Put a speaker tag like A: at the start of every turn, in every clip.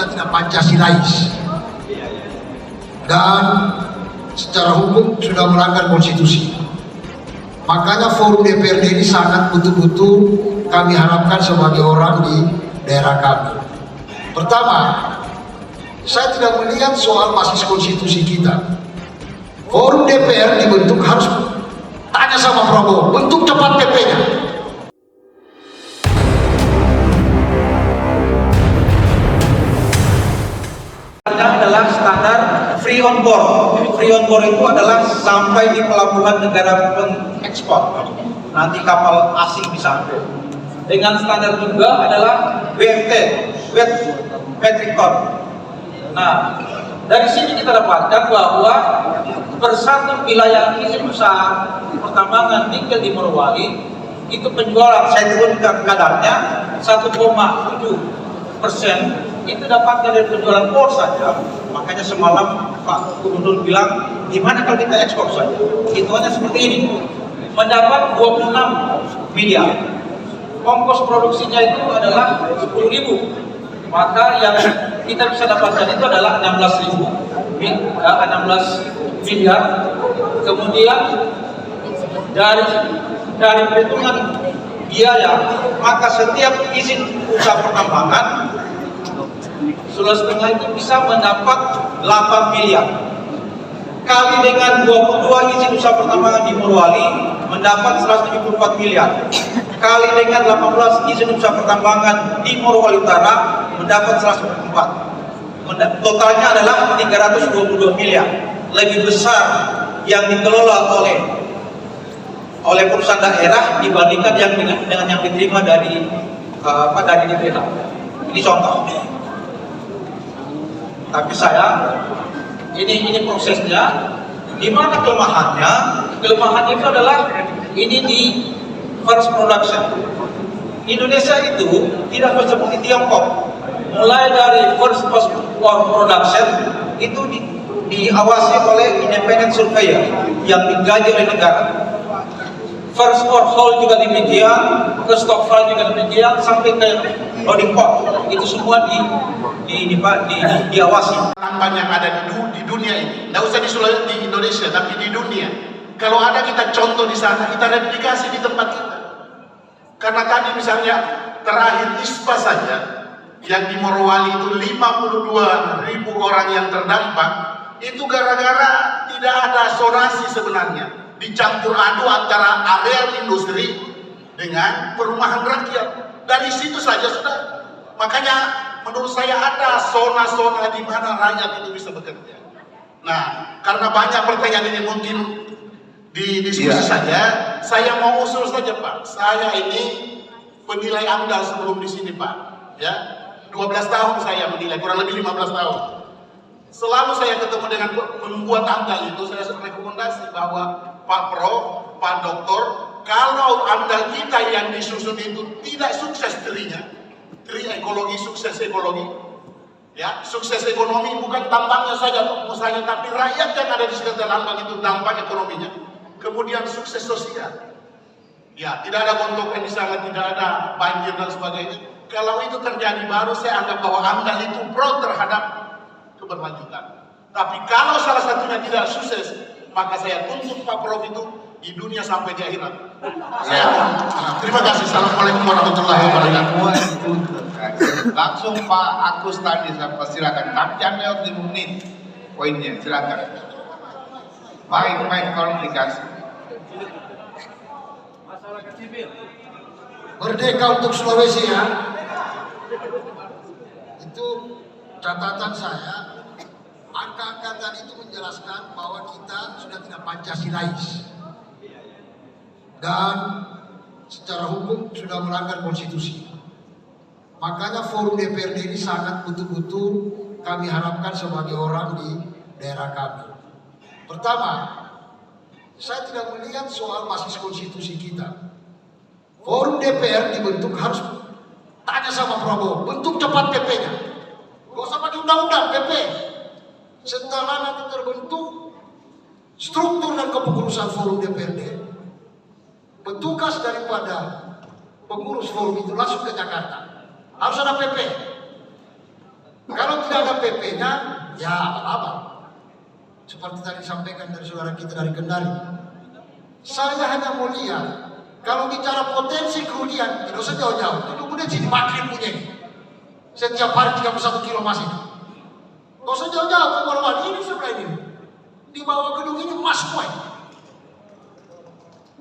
A: sudah tidak Pancasilais dan secara hukum sudah melanggar konstitusi. Makanya forum DPRD ini sangat betul-betul kami harapkan sebagai orang di daerah kami. Pertama, saya tidak melihat soal basis konstitusi kita. Forum DPR dibentuk harus tanya sama Prabowo, bentuk cepat PP-nya.
B: Adalah standar free on board. Free on board itu adalah sampai di pelabuhan negara pengekspor. Nanti kapal asing bisa ambil. Dengan standar juga adalah WMT, Wet Metric Ton. Nah, dari sini kita dapatkan bahwa per satu wilayah izin usaha pertambangan nikel di Morowali itu penjualan, saya turunkan kadarnya 1,7% itu dapatkan dari penjualan port saja. Makanya semalam Pak Gubernur bilang, gimana kalau kita ekspor saja? Hitungannya seperti ini, mendapat 26 miliar. Ongkos produksinya itu adalah 10.000. Maka yang kita bisa dapatkan itu adalah 16 miliar. Kemudian dari perhitungan biaya, maka setiap izin usaha pertambangan Sulawesi Tengah itu bisa mendapat 8 miliar. Kali dengan 22 izin usaha pertambangan di Morowali mendapat 174 miliar. Kali dengan 18 izin usaha pertambangan di Morowali Utara mendapat 104. Totalnya adalah 322 miliar. Lebih besar yang dikelola oleh perusahaan daerah dibandingkan yang dengan yang diterima dari DPR. Ini contoh. Tapi ini prosesnya. Di mana kelemahannya? Kelemahannya itu adalah ini di first production. Indonesia itu tidak seperti Tiongkok. Mulai dari first production itu diawasi oleh independent surveyor yang digaji oleh negara. First for whole juga demikian, ke stock file juga demikian, sampai ke loading port itu semua diawasi.
C: Tambang yang ada di dunia ini, tidak usah di Indonesia, tapi di dunia. Kalau ada kita contoh di sana, kita replikasi di tempat kita. Karena tadi misalnya terakhir ISPA saja, yang di Morowali itu 52.000 orang yang terdampak, itu gara-gara tidak ada zonasi sebenarnya. Dicampur aduk antara areal industri dengan perumahan rakyat. Dari situ saja sudah. Makanya menurut saya ada zona-zona di mana rakyat itu bisa bekerja. Nah, karena banyak pertanyaan ini mungkin didiskusi saja, saya mau usul saja Pak. Saya ini penilai AMDAL sebelum di sini Pak. Ya, 12 tahun saya menilai, kurang lebih 15 tahun. Selalu saya ketemu dengan membuat AMDAL itu, saya rekomendasi bahwa Pak Prof, Pak Doktor, kalau AMDAL kita yang disusun itu tidak sukses tri ekologi, sukses ekologi, ya, sukses ekonomi bukan tambangnya saja usahanya, tapi rakyat yang ada di sekitar tambang itu dampak ekonominya, kemudian sukses sosial, ya, tidak ada gontokan di sana, tidak ada banjir dan sebagainya. Kalau itu terjadi, baru saya anggap bahwa AMDAL itu pro terhadap keberlanjutan. Tapi kalau salah satunya tidak sukses, maka saya tuntut Pak Prof itu di dunia sampai di akhirat. Terima kasih. Assalamualaikum warahmatullahi wabarakatuh.
D: Langsung Pak Agus tadi, silakan. Tapi jangan lewat 5 menit poinnya, silakan. Baik, tolong dikasih.
A: Merdeka untuk Sulawesi ya. Itu catatan saya. Angka-angka tadi itu menjelaskan bahwa kita sudah tidak Pancasilais dan secara hukum sudah melanggar konstitusi. Makanya forum DPRD ini sangat betul-betul kami harapkan sebagai orang di daerah kami. Pertama, saya tidak melihat soal basis konstitusi kita. Forum DPR dibentuk harus tanya sama Prabowo, bentuk cepat PP-nya. Gak usah pakai undang-undang PP. Setelah nanti terbentuk struktur dan kepengurusan forum DPRD, petugas daripada pengurus forum itu langsung ke Jakarta. Harus ada PP. Kalau PP-nya, ya abal-abal. Seperti tadi disampaikan dari saudara kita dari Kendari. Saya hanya mau lihat, kalau bicara potensi kerugian, tidak usah jauh-jauh. Itu kemudian sini makin punya ini. Setiap hari 31 kilo masih. Tidak usah jauh-jauh ke Morowali, ini sebelah ini. Di bawah gedung ini emas semua.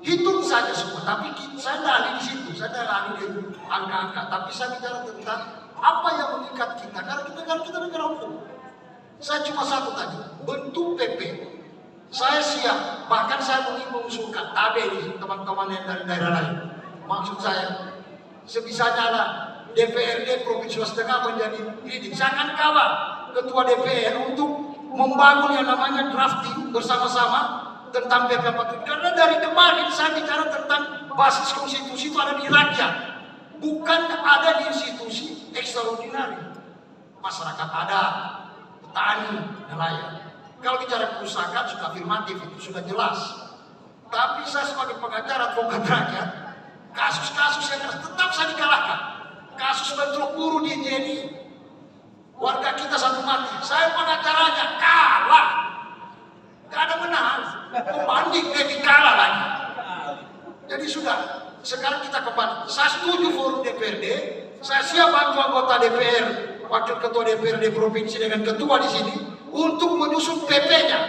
A: Hitung saja semua, tapi saya tidak ahli di situ, saya tidak ahli di angka-angka. Tapi saya bicara tentang apa yang mengikat kita, karena kita negara hukum. Saya cuma satu tadi, bentuk PP. Saya siap, bahkan saya mengusulkan TABE ini teman-teman yang dari daerah lain. Maksud saya, sebisanya lah DPRD Provinsi Sulawesi Tengah menjadi leading. Saya akan kawal Ketua DPR untuk membangun yang namanya drafting bersama-sama tentang PP 47. Karena dari kemarin saya bicara tentang basis konstitusi itu ada di rakyat, bukan ada di institusi ekstraordinari. Masyarakat ada, petani, nelayan. Kalau bicara kerusakan sudah afirmatif, itu sudah jelas. Tapi saya sebagai pengacara advokat rakyat, kasus-kasus yang tetap saya dikalahkan. Kasus bentrok buruh di JNI, warga kita satu mati, saya pengacaranya kalah. Gak ada menang, pembanding lebih kalah lagi. Jadi sudah, sekarang kita kembali. Saya setuju forum DPRD, saya siap bantu anggota DPR, wakil ketua DPRD provinsi dengan ketua di sini untuk menyusun PP-nya.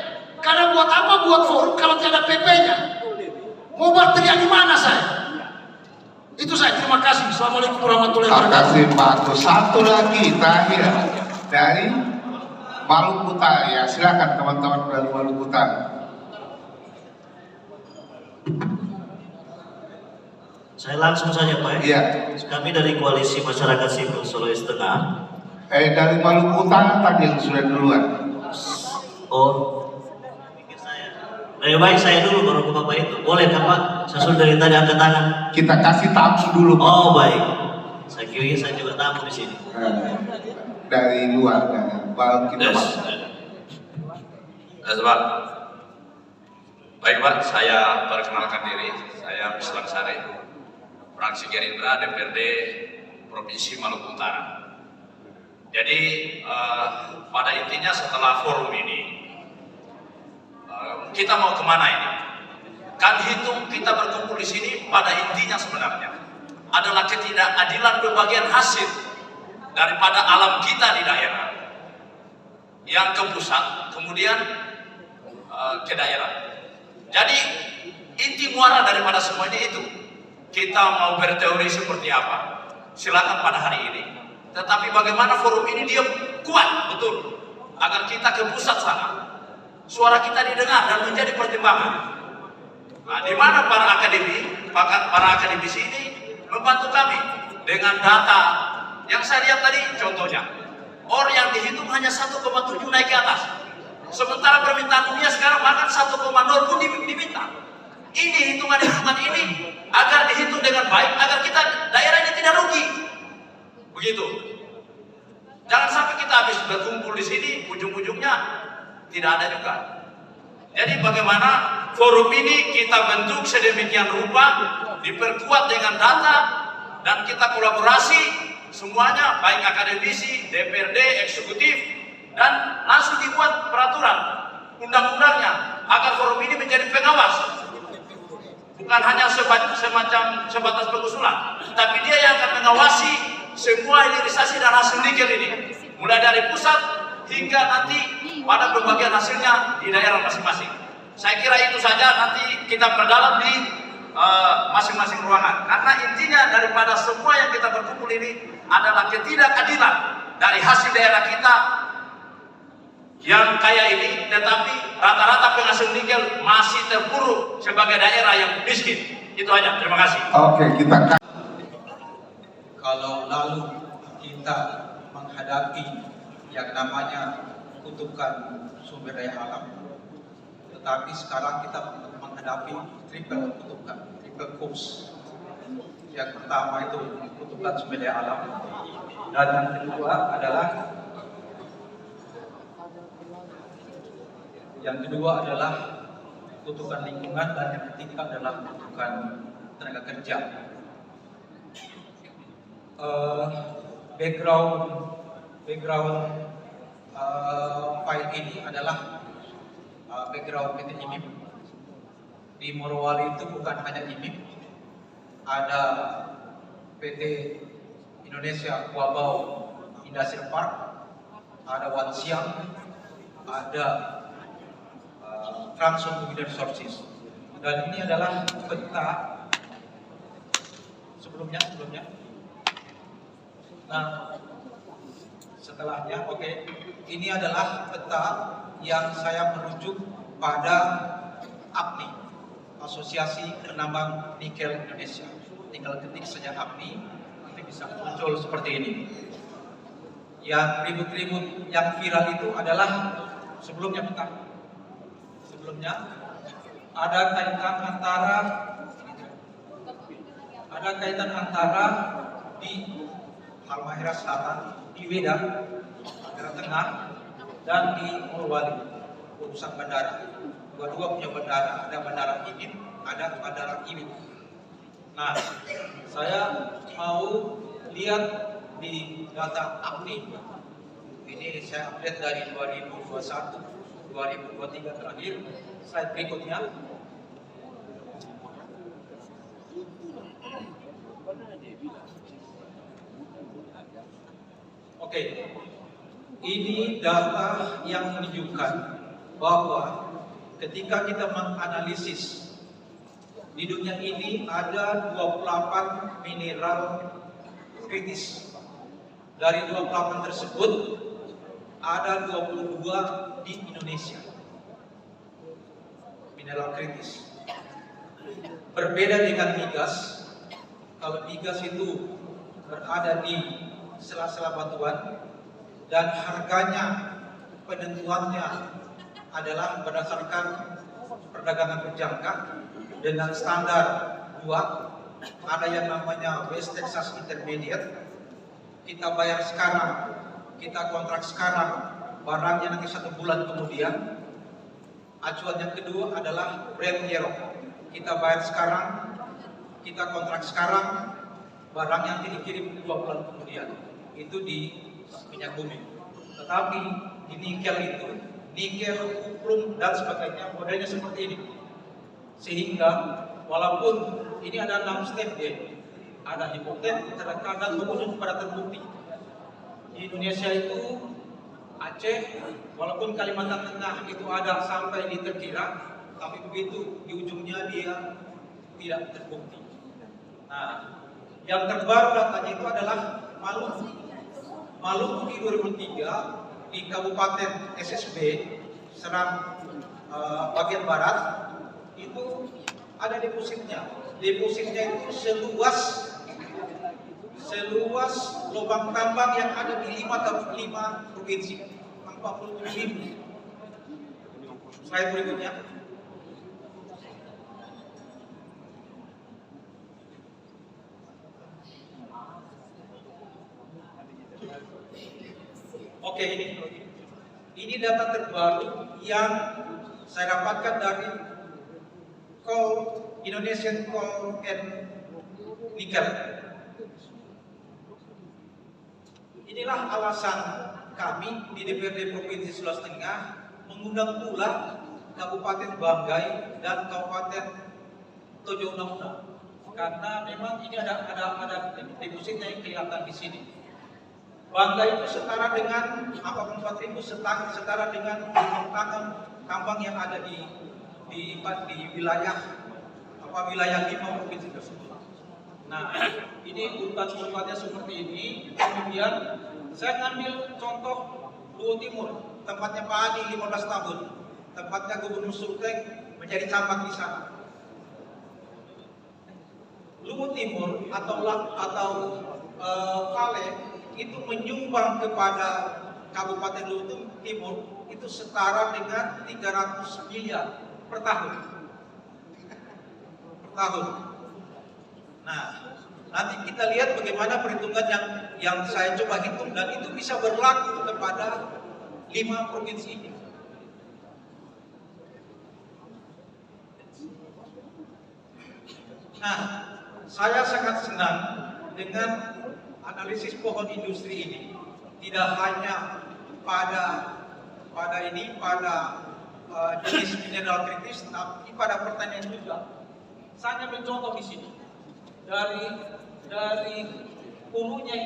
A: Karena buat apa buat forum kalau tidak ada PP-nya? Mau berteriak di mana saya? Itu saya. Terima kasih. Assalamualaikum warahmatullahi
D: Terima
A: wabarakatuh.
D: kasih Pak Agus. Satu lagi terakhir dari Maluku Utara, ya silakan teman-teman dari Maluku Utara.
E: Saya langsung saja Pak.
D: Iya.
E: Kami dari Koalisi Masyarakat Sipil Sulawesi Tengah.
D: Dari Maluku Utara tadi yang sudah duluan.
E: Oh, pikir saya. Lebih baik saya dulu baru ke Bapak itu. Boleh kan Pak? Saya sudah dari tadi angkat tangan.
D: Kita kasih tamu dulu Pak.
E: Oh baik. Saya kira saya juga tamu di sini.
D: Dari luar, baru kita masuk.
F: Pak. Baik Pak, saya perkenalkan diri. Saya Mislan Sari, fraksi Gerindra DPRD Provinsi Maluku Utara. Jadi pada intinya setelah forum ini kita mau kemana ini? Kan hitung kita berkumpul di sini pada intinya sebenarnya adalah ketidakadilan pembagian hasil daripada alam kita di daerah yang ke pusat kemudian ke daerah. Jadi inti muara daripada semuanya itu kita mau berteori seperti apa silakan pada hari ini, tetapi bagaimana forum ini dia kuat betul agar kita ke pusat sana suara kita didengar dan menjadi pertimbangan. Nah, di mana para akademisi ini membantu kami dengan data yang saya lihat tadi. Contohnya orang yang dihitung hanya 1,7 naik ke atas, sementara permintaan dunia sekarang bahkan 1,0 pun diminta. Ini hitungan-hitungan ini agar dihitung dengan baik agar kita daerahnya tidak rugi. Begitu. Jangan sampai kita habis berkumpul di sini ujung-ujungnya tidak ada juga. Jadi bagaimana forum ini kita bentuk sedemikian rupa, diperkuat dengan data dan kita kolaborasi semuanya, baik akademisi, DPRD, eksekutif, dan langsung dibuat peraturan undang-undangnya agar forum ini menjadi pengawas, bukan hanya semacam sebatas pengusulan, tapi dia yang akan mengawasi semua hilirisasi dan hasil nikel ini, mulai dari pusat hingga nanti pada pembagian hasilnya di daerah masing-masing. Saya kira itu saja, nanti kita perdalam di masing-masing ruangan, karena intinya daripada semua yang kita berkumpul ini adalah ketidakadilan dari hasil daerah kita yang kaya ini, tetapi rata-rata penghasil nikel masih terpuruk sebagai daerah yang miskin. Itu aja, terima kasih.
D: Oke, kita
G: kalau lalu kita menghadapi yang namanya kutukan sumber daya alam, tetapi sekarang kita menghadapi triple kutukan, triple curse. Yang pertama itu kutukan sumber daya alam, dan yang kedua adalah kutukan lingkungan, dan yang ketiga adalah kutukan tenaga kerja. background file ini adalah background PT IMIP. Di Morowali itu bukan hanya IMIP, ada PT Indonesia Wabau Industrial Park, ada Wanxiang, ada Transson Resources. Dan ini adalah peta sebelumnya. Nah, setelahnya, oke. Ini adalah peta yang saya merujuk pada APNI, Asosiasi Penambang Nikel Indonesia. Tinggal ketik saja APNI, nanti bisa muncul seperti ini. Yang ribut-ribut yang viral itu adalah sebelumnya ada kaitan antara di Halmahera Selatan, di Wedan, Halmahera Tengah, dan di Morowali, urusan bandara. Dua-dua punya bandara, ada bandara IMIP, ada bandara IWIP. Nah, saya mau lihat di data APNI. Ini saya update dari 2021, 2023 terakhir. Slide berikutnya. Oke, ini data yang menunjukkan bahwa ketika kita menganalisis di dunia ini ada 28 mineral kritis. Dari 28 tersebut ada 22 di Indonesia. Mineral kritis. Berbeda dengan migas. Kalau migas itu berada di sela-sela batuan dan harganya penentuannya adalah berdasarkan perdagangan berjangka dengan standar 2. Ada yang namanya West Texas Intermediate. Kita bayar sekarang, kita kontrak sekarang, barangnya nanti 1 bulan kemudian. Acuan yang kedua adalah Brent Europe. Kita bayar sekarang, kita kontrak sekarang, barang yang dikirim 2 bulan kemudian. Itu di minyak bumi. Tetapi di nikel itu, nikel, kuprum, dan sebagainya, modelnya seperti ini. Sehingga walaupun ini ada 6 step ya, ada hipotet, terdekat, dan kemudian pada terbukti. Di Indonesia itu Aceh, walaupun Kalimantan Tengah itu ada sampai di terkira, tapi begitu di ujungnya dia tidak terbukti. Nah, yang terbaru datanya itu adalah Maluku. Maluku di 2003 di Kabupaten SSB, Serang bagian barat, itu ada depositnya. Depositnya itu seluas lubang tambang yang ada di 5 provinsi, 47.000. Slide berikutnya. Oke, ini data terbaru yang saya dapatkan dari Indonesian Coal and Nickel. Inilah alasan kami di DPRD Provinsi Sulawesi Tengah mengundang pula Kabupaten Banggai dan Kabupaten Tojo Una, karena memang ini ada depositnya yang kelihatan di sini. Banggai itu setara dengan 44.000, setara dengan tambang yang ada di wilayah wilayah 5 provinsi tersebut. Nah, ini urutan-urutannya seperti ini. Kemudian saya ambil contoh Luwu Timur, tempatnya Pak Adi 15 tahun, tempatnya Gubernur Sulteng menjadi camat di sana. Luwu Timur atau Vale itu menyumbang kepada Kabupaten Luwu Timur itu setara dengan 300 miliar per tahun. Nah, nanti kita lihat bagaimana perhitungan yang saya coba hitung, dan itu bisa berlaku kepada 5 provinsi ini. Nah, saya sangat senang dengan analisis pohon industri ini. Tidak hanya pada jenis mineral kritis, tapi pada pertanian juga. Saya ambil contoh di sini dari hulunya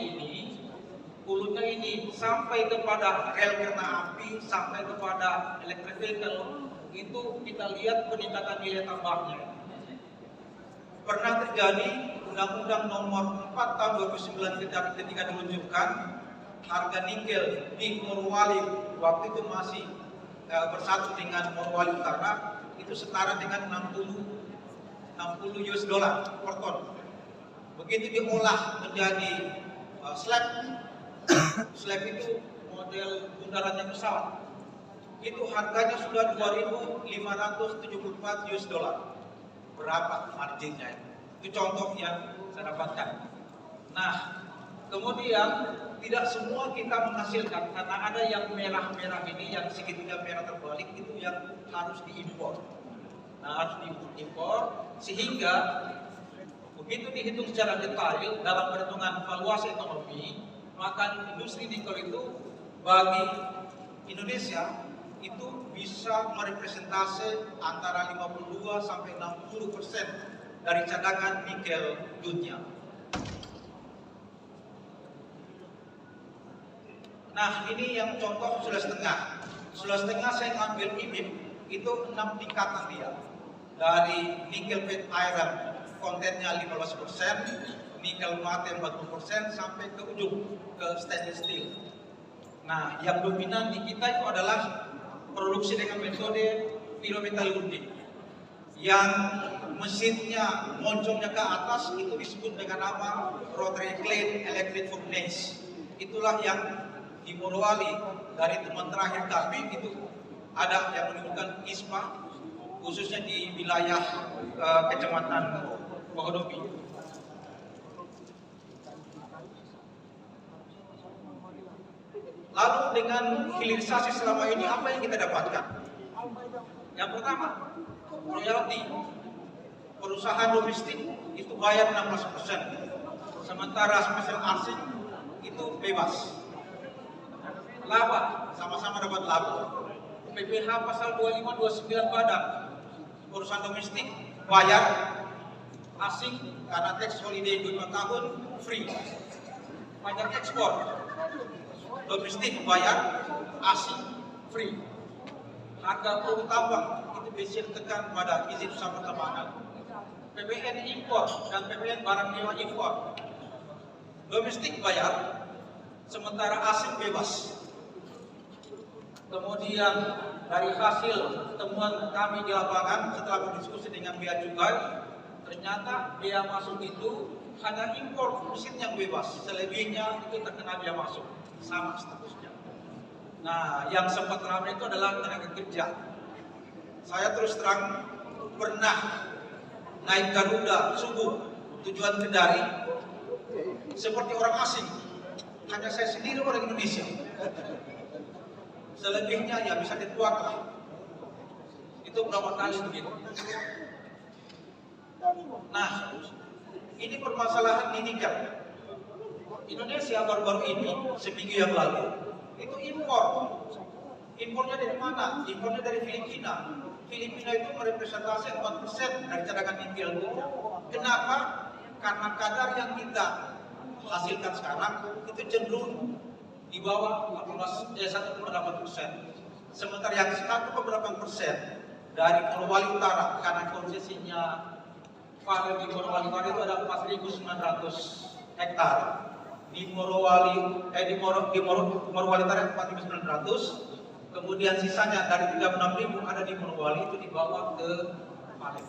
G: ini sampai kepada rel kereta api, sampai kepada electric vehicle, itu kita lihat peningkatan nilai tambahnya. Pernah terjadi Undang-Undang Nomor 4 Tahun 2009 ketika diluncurkan, harga nikel di Morowali waktu itu masih bersatu dengan Morowali Utara itu setara dengan 60 US dollar per ton. Begitu diolah menjadi slab itu model bundarannya pesawat, itu harganya sudah 2.574 US dollar. Berapa marginnya? Itu contoh yang saya dapatkan. Nah, kemudian tidak semua kita menghasilkan, karena ada yang merah-merah ini, yang segitiga merah terbalik itu yang harus diimpor. Nah, harus diimpor sehingga begitu dihitung secara detail dalam perhitungan valuasi ekonomi, maka industri nikel itu bagi Indonesia itu bisa merepresentasi antara 52 sampai 60% dari cadangan nikel dunia. Nah, ini yang contoh sudah setengah saya ambil IBIP itu 6 tingkatan dia. Dari nickel plate iron kontennya 15%, nikel mate 40% sampai ke ujung ke stainless steel. Nah, yang dominan di kita itu adalah produksi dengan metode pyrometallurgy. Yang mesinnya moncongnya ke atas itu disebut dengan nama rotary plate electric furnace. Itulah yang di Morowali dari teman terakhir kami itu ada yang menimbulkan ISPA khususnya di wilayah Kecamatan Mohodopi. Lalu dengan hilirisasi selama ini apa yang kita dapatkan? Yang pertama, royalti. Perusahaan domestik itu bayar 16%, sementara spesial asing itu bebas. Laba, sama-sama dapat laba. PPh pasal 25-29 Badan. Perusahaan domestik bayar, asing karena tax holiday 25 tahun free. Pajak ekspor, domestik bayar, asing free. Harga produk tambang itu biasanya tekan pada izin usaha pertambangan. PPN impor dan PPN barang mewah impor, domestik bayar, sementara asing bebas. Kemudian dari hasil temuan kami di lapangan setelah berdiskusi dengan bea cukai, ternyata bea masuk itu hanya impor mesin yang bebas, selebihnya itu terkena bea masuk, sama statusnya. Nah, yang sempat ramai itu adalah tenaga kerja. Saya terus terang pernah naik Garuda subuh tujuan Kendari seperti orang asing, hanya saya sendiri orang Indonesia. Selebihnya ya bisa dituak lah. Itu berapa kali begitu. Nah, ini permasalahan di nikel. Indonesia baru-baru ini seminggu yang lalu itu impor. Impornya dari mana? Impornya dari Filipina. Filipina itu merepresentasi 4% dari cadangan nikel dunia. Kenapa? Karena kadar yang kita hasilkan sekarang itu cenderung di bawah 1,8%. Sementara yang 1,8% dari Morowali Utara, karena konsesinya Vale di Morowali Utara itu ada 4.900 hektar. Di Morowali Utara 4.900. Kemudian sisanya dari 36.000 ada di Morowali itu dibawa ke Vale.